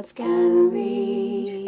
Kats can read.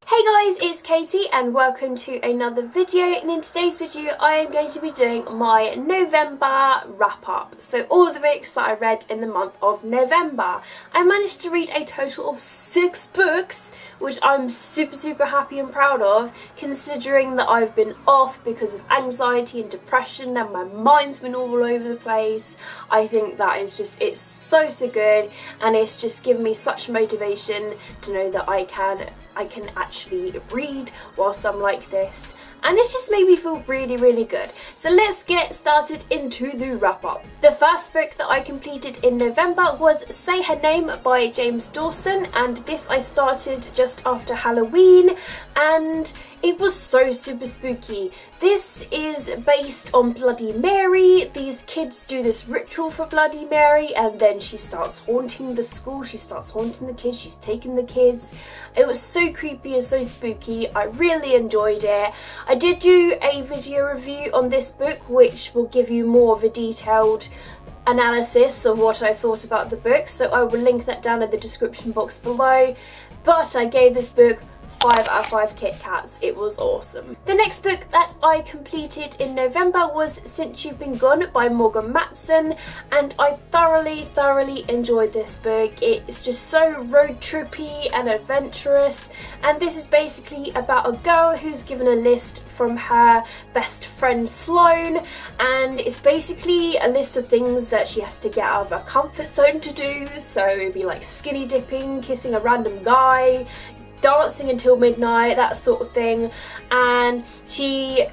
Hey guys, it's Katie and welcome to another video, and in today's video I am going to be doing my November wrap up. So all of the books that I read in the month of November. I managed to read a total of 6 books, which I'm super happy and proud of, considering that I've been off because of anxiety and depression and my mind's been all over the place. I think that is just, it's so good, and it's just given me such motivation to know that I can actually read whilst I'm like this, and it's just made me feel really good. So let's get started into the wrap up. The first book that I completed in November was Say Her Name by James Dawson, and this I started just after Halloween, and it was so super spooky. This is based on Bloody Mary. These kids do this ritual for Bloody Mary, and then she starts haunting the school, she starts haunting the kids, she's taking the kids. It was so creepy and so spooky. I really enjoyed it. I did do a video review on this book, which will give you more of a detailed analysis of what I thought about the book, so I will link that down in the description box below. But I gave this book 5 out of 5 Kit Kats. It was awesome. The next book that I completed in November was Since You've Been Gone by Morgan Matson, and I thoroughly enjoyed this book. It's just so road trippy and adventurous, and this is basically about a girl who's given a list from her best friend Sloane, and it's basically a list of things that she has to get out of her comfort zone to do. So it'd be like skinny dipping, kissing a random guy, dancing until midnight, that sort of thing. And she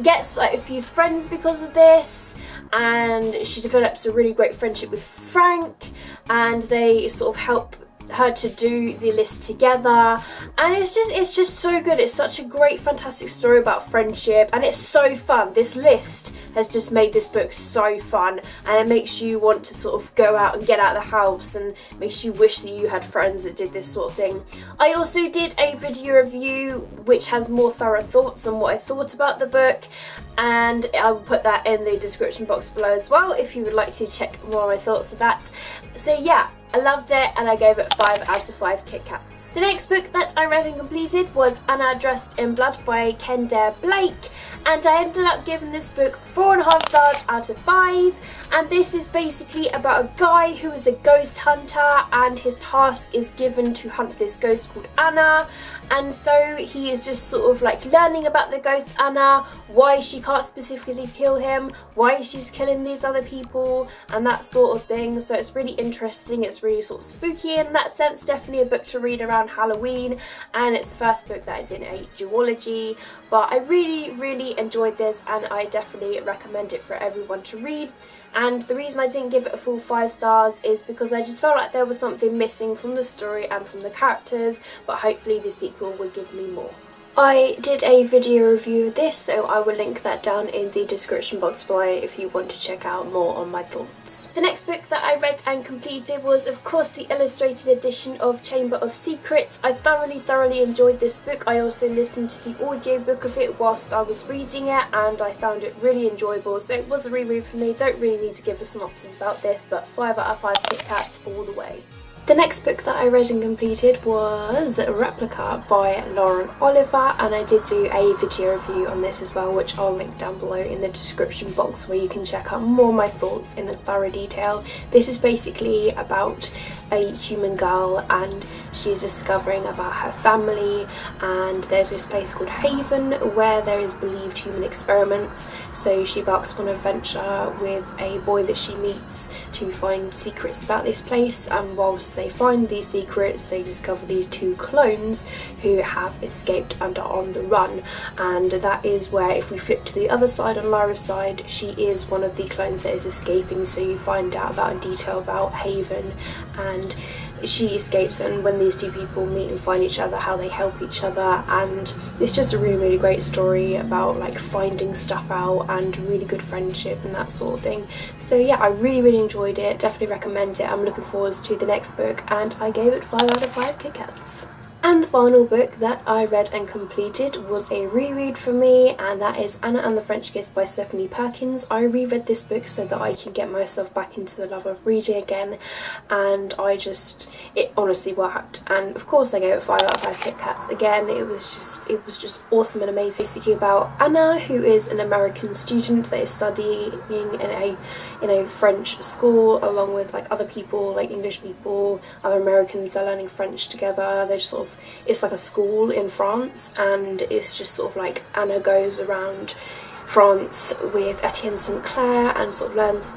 gets a few friends because of this, and she develops a really great friendship with Frank, and they sort of help her to do the list together, and it's just so good. It's such a great fantastic story about friendship, and it's so fun. This list has just made this book so fun, and it makes you want to sort of go out and get out of the house, and makes you wish that you had friends that did this sort of thing. I also did a video review which has more thorough thoughts on what I thought about the book, and I will put that in the description box below as well if you would like to check more of my thoughts of that. So yeah, I loved it, and I gave it 5 out of 5 Kit Kats. The next book that I read and completed was Anna Dressed in Blood by Kendare Blake, and I ended up giving this book 4.5 stars out of 5. And this is basically about a guy who is a ghost hunter, and his task is given to hunt this ghost called Anna. And so he is just sort of learning about the ghost Anna, why she can't specifically kill him, why she's killing these other people, and that sort of thing. So it's really interesting, it's really sort of spooky in that sense. Definitely a book to read around Halloween, and it's the first book that is in a duology. But I really enjoyed this, and I definitely recommend it for everyone to read. And the reason I didn't give it a full 5 stars is because I just felt like there was something missing from the story and from the characters, but hopefully the sequel will give me more. I did a video review of this, so I will link that down in the description box below if you want to check out more on my thoughts. The next book that I read and completed was of course the illustrated edition of Chamber of Secrets. I thoroughly enjoyed this book. I also listened to the audiobook of it whilst I was reading it, and I found it really enjoyable, so it was a reread for me. Don't really need to give a synopsis about this, but 5 out of 5 Kit Kats all the way. The next book that I read and completed was Replica by Lauren Oliver, and I did do a video review on this as well, which I'll link down below in the description box where you can check out more of my thoughts in thorough detail. This is basically about a human girl, and she's discovering about her family, and there's this place called Haven where there is believed human experiments. So she embarks on an adventure with a boy that she meets to find secrets about this place, and whilst they find these secrets they discover these 2 clones who have escaped and are on the run. And that is where, if we flip to the other side, on Lyra's side, she is one of the clones that is escaping, so you find out about in detail about Haven, and she escapes, and when these 2 people meet and find each other, how they help each other. And it's just a really great story about finding stuff out and really good friendship and that sort of thing. So yeah, I really enjoyed it, definitely recommend it. I'm looking forward to the next book, and I gave it 5 out of 5 Kit Kats. And the final book that I read and completed was a reread for me, and that is Anna and the French Kiss by Stephanie Perkins. I reread this book so that I can get myself back into the love of reading again, and it honestly worked. And of course I gave it 5 out of 5 Kit Kats again. It was just awesome and amazing. Basically about Anna, who is an American student that is studying in a French school along with like other people, like English people, other Americans. They're learning French together. They're just sort of, it's like a school in France, and it's just sort of like Anna goes around France with Etienne St. Clair and sort of learns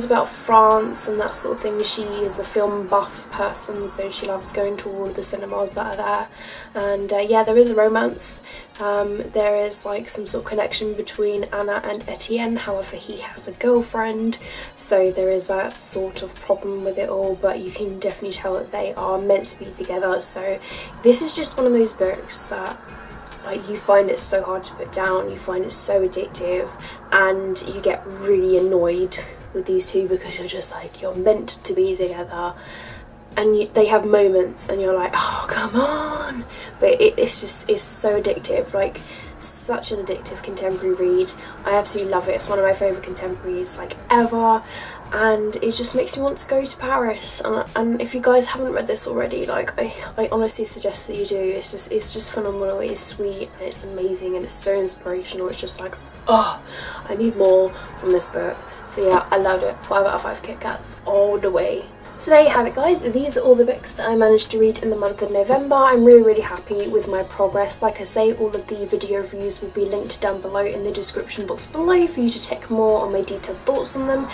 about France and that sort of thing. She is a film buff person, so she loves going to all of the cinemas that are there. And yeah, there is a romance. There is like some sort of connection between Anna and Etienne, however he has a girlfriend, so there is that sort of problem with it all, but you can definitely tell that they are meant to be together. So this is just one of those books that like you find it so hard to put down, you find it so addictive, and you get really annoyed with these two because you're just like, you're meant to be together, and they have moments and you're like, oh come on, but it's so addictive, like such an addictive contemporary read. I absolutely love it. It's one of my favourite contemporaries like ever, and it just makes me want to go to Paris. And if you guys haven't read this already, like I honestly suggest that you do. It's just phenomenal. It's sweet and it's amazing and it's so inspirational. It's just like, oh, I need more from this book. So yeah, I loved it. 5 out of 5 Kit Kats all the way. So there you have it, guys. These are all the books that I managed to read in the month of November. I'm really happy with my progress. Like I say, all of the video reviews will be linked down below in the description box below for you to check more on my detailed thoughts on them.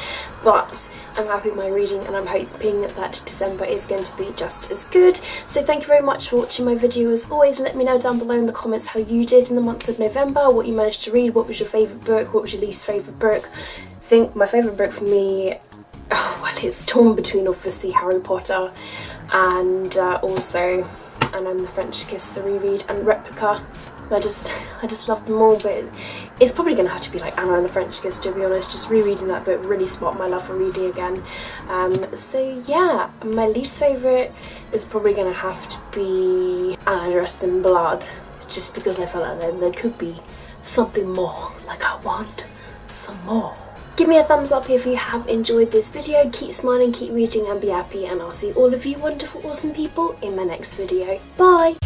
But I'm happy with my reading, and I'm hoping that December is going to be just as good. So thank you very much for watching my video as always. Let me know down below in the comments how you did in the month of November, what you managed to read, what was your favourite book, what was your least favourite book. I think my favourite book for me, oh, well, it's torn between obviously Harry Potter and also Anna and the French Kiss, the reread, and Replica. I just love them all, but it's probably going to have to be like Anna and the French Kiss, to be honest. Just rereading that book really sparked my love for reading again. So yeah, my least favourite is probably going to have to be Anna Dressed in Blood, just because I felt like there could be something more, like I want some more. Give me a thumbs up if you have enjoyed this video. Keep smiling, keep reading, and be happy, and I'll see all of you wonderful awesome people in my next video. Bye!